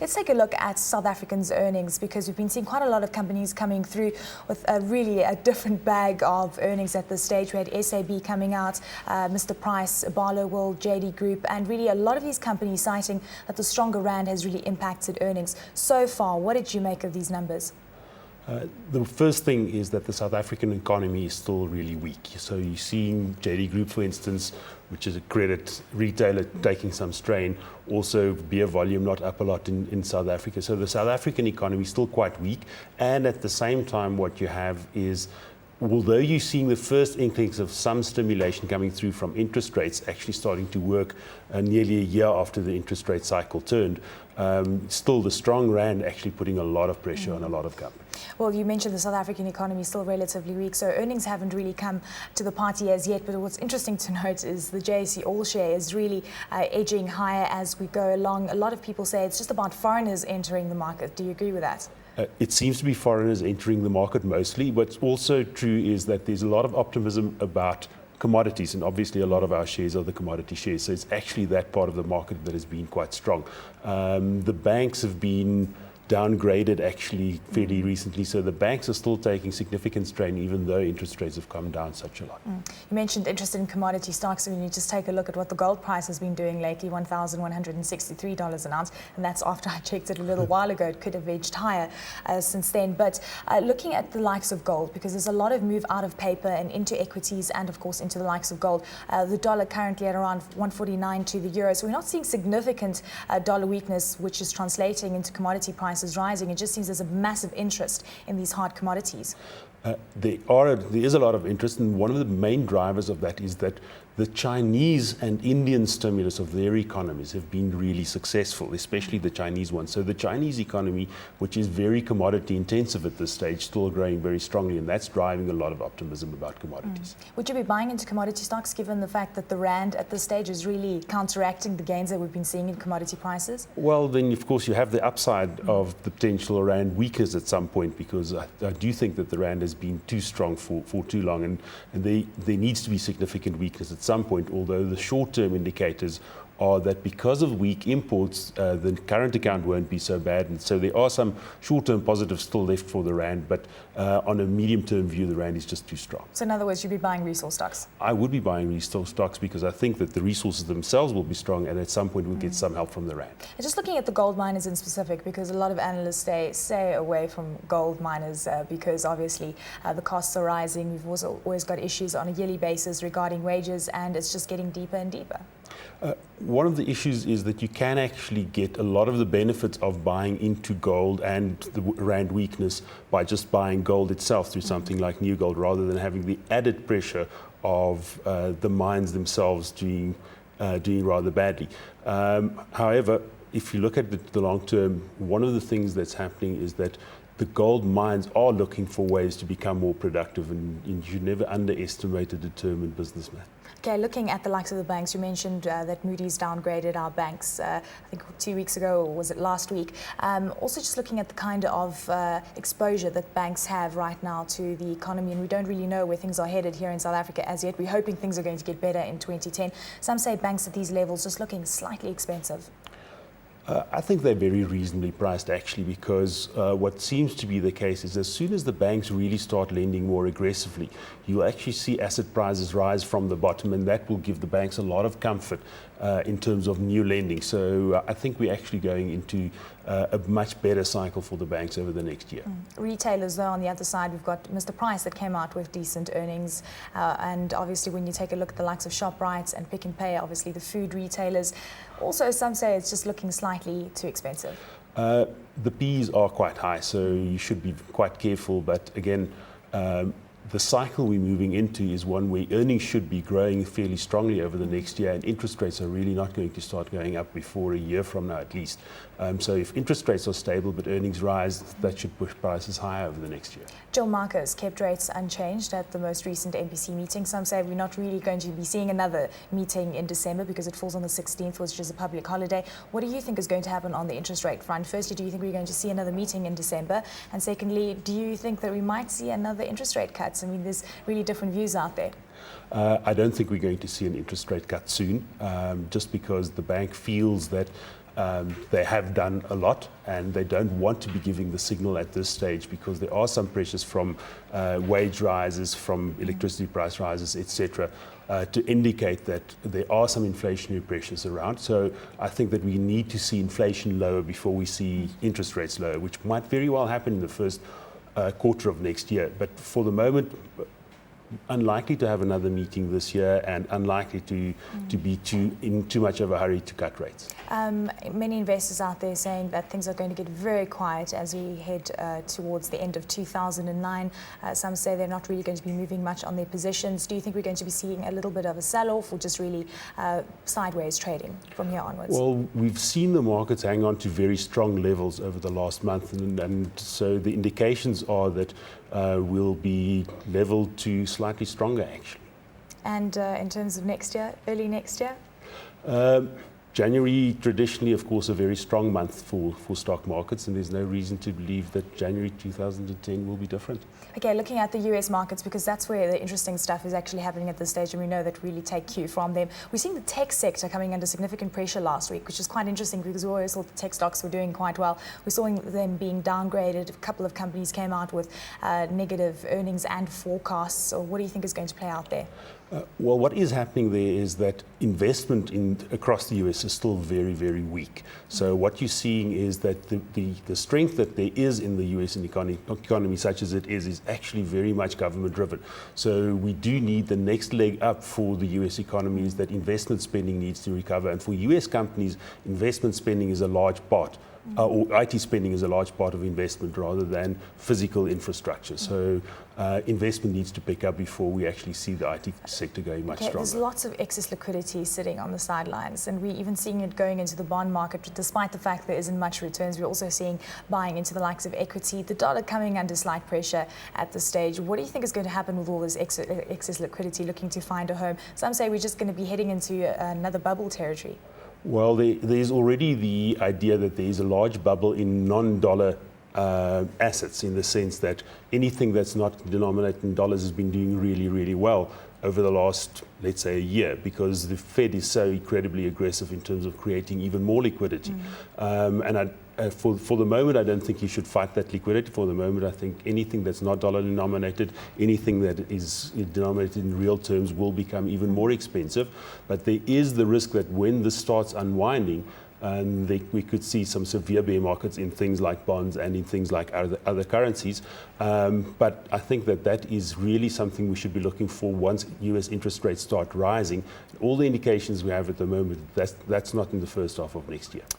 Let's take a look at South Africans' earnings, because we've been seeing quite a lot of companies coming through with a different bag of earnings at this stage. We had SAB coming out, Mr. Price, Barloworld, JD Group, and really a lot of these companies citing that the stronger rand has really impacted earnings. So far, what did you make of these numbers? The first thing is that the South African economy is still really weak. So you're seeing JD Group, for instance, which is a credit retailer, taking some strain. Also, beer volume not up a lot in South Africa. So the South African economy is still quite weak. And at the same time, what you have is, although you're seeing the first inklings of some stimulation coming through from interest rates actually starting to work nearly a year after the interest rate cycle turned, still the strong rand actually putting a lot of pressure on a lot of companies. Well, you mentioned the South African economy is still relatively weak, so earnings haven't really come to the party as yet. But what's interesting to note is the JSE All Share is really edging higher as we go along. A lot of people say it's just about foreigners entering the market. Do you agree with that? It seems to be foreigners entering the market mostly. What's also true is that there's a lot of optimism about commodities, and obviously a lot of our shares are the commodity shares. So it's actually that part of the market that has been quite strong. The banks have been downgraded actually fairly recently, so the banks are still taking significant strain even though interest rates have come down such a lot. You mentioned interest in commodity stocks, and when you just take a look at what the gold price has been doing lately, $1,163 an ounce, and that's after I checked it a little while ago. It could have edged higher since then. But looking at the likes of gold, because there's a lot of move out of paper and into equities and of course into the likes of gold. The dollar currently at around 149 to the euro, so we're not seeing significant dollar weakness, which is translating into commodity prices rising. It just seems there's a massive interest in these hard commodities. There is a lot of interest, and one of the main drivers of that is that the Chinese and Indian stimulus of their economies have been really successful, especially the Chinese one. So the Chinese economy, which is very commodity intensive at this stage, still growing very strongly, and that's driving a lot of optimism about commodities. Would you be buying into commodity stocks given the fact that the rand at this stage is really counteracting the gains that we've been seeing in commodity prices? Well, then of course you have the upside of the potential rand weakness at some point, because I do think that the rand has been too strong for too long, and there needs to be significant weakness at some point, although the short-term indicators are that because of weak imports, the current account won't be so bad. And so there are some short-term positives still left for the rand, but on a medium-term view, the rand is just too strong. So in other words, you'd be buying resource stocks? I would be buying resource stocks because I think that the resources themselves will be strong, and at some point we'll get some help from the rand. And just looking at the gold miners in specific, because a lot of analysts stay away from gold miners because obviously the costs are rising. We've also always got issues on a yearly basis regarding wages, and it's just getting deeper and deeper. One of the issues is that you can actually get a lot of the benefits of buying into gold and the rand weakness by just buying gold itself through something like New Gold, rather than having the added pressure of the mines themselves doing rather badly. However, if you look at the long term, one of the things that's happening is that the gold mines are looking for ways to become more productive, and you should never underestimate a determined businessman. Okay, looking at the likes of the banks, you mentioned that Moody's downgraded our banks, I think 2 weeks ago, or was it last week? Also just looking at the kind of exposure that banks have right now to the economy, and we don't really know where things are headed here in South Africa as yet. We're hoping things are going to get better in 2010. Some say banks at these levels just looking slightly expensive. I think they're very reasonably priced actually, because what seems to be the case is as soon as the banks really start lending more aggressively, you'll actually see asset prices rise from the bottom, and that will give the banks a lot of comfort in terms of new lending. So I think we're actually going into a much better cycle for the banks over the next year. Retailers, though, on the other side, we've got Mr. Price that came out with decent earnings, and obviously when you take a look at the likes of ShopRite and Pick n Pay, obviously the food retailers, also some say it's just looking slightly too expensive. The P's are quite high, so you should be quite careful, but again, the cycle we're moving into is one where earnings should be growing fairly strongly over the next year, and interest rates are really not going to start going up before a year from now at least. So if interest rates are stable but earnings rise, that should push prices higher over the next year. Jill Marcus kept rates unchanged at the most recent MPC meeting. Some say we're not really going to be seeing another meeting in December because it falls on the 16th, which is a public holiday. What do you think is going to happen on the interest rate front? Firstly, do you think we're going to see another meeting in December? And secondly, do you think that we might see another interest rate cut? I mean, there's really different views out there. I don't think we're going to see an interest rate cut soon, just because the bank feels that They have done a lot, and they don't want to be giving the signal at this stage because there are some pressures from wage rises, from electricity price rises, etc., to indicate that there are some inflationary pressures around. So I think that we need to see inflation lower before we see interest rates lower, which might very well happen in the first quarter of next year. But for the moment, unlikely to have another meeting this year, and unlikely to be in too much of a hurry to cut rates. Many investors out there saying that things are going to get very quiet as we head towards the end of 2009. Some say they're not really going to be moving much on their positions. Do you think we're going to be seeing a little bit of a sell-off, or just really sideways trading from here onwards? Well, we've seen the markets hang on to very strong levels over the last month, and so the indications are that we'll be leveled to slightly stronger, actually. And in terms of next year, early next year? January, traditionally, of course, a very strong month for stock markets, and there's no reason to believe that January 2010 will be different. Okay, looking at the US markets, because that's where the interesting stuff is actually happening at this stage, and we know that really take cue from them. We're seeing the tech sector coming under significant pressure last week, which is quite interesting because we always thought the tech stocks were doing quite well. We saw them being downgraded. A couple of companies came out with negative earnings and forecasts. So what do you think is going to play out there? Well, what is happening there is that investment across the US is still very, very weak. So what you're seeing is that the strength that there is in the US economy, such as it is actually very much government driven. So we do need the next leg up for the US economy, is that investment spending needs to recover. And for US companies, investment spending is a large part. Or IT spending is a large part of investment rather than physical infrastructure. So investment needs to pick up before we actually see the IT sector going much stronger. There's lots of excess liquidity sitting on the sidelines, and we're even seeing it going into the bond market. Despite the fact there isn't much returns, we're also seeing buying into the likes of equity. The dollar coming under slight pressure at this stage. What do you think is going to happen with all this excess liquidity looking to find a home? Some say we're just going to be heading into another bubble territory. Well, there's already the idea that there is a large bubble in non-dollar assets, in the sense that anything that's not denominated in dollars has been doing really, really well over the last, let's say, a year, because the Fed is so incredibly aggressive in terms of creating even more liquidity. For the moment, I don't think you should fight that liquidity. For the moment, I think anything that's not dollar denominated, anything that is denominated in real terms, will become even more expensive. But there is the risk that when this starts unwinding, we could see some severe bear markets in things like bonds and in things like other currencies. But I think that is really something we should be looking for once US interest rates start rising. All the indications we have at the moment, that's not in the first half of next year.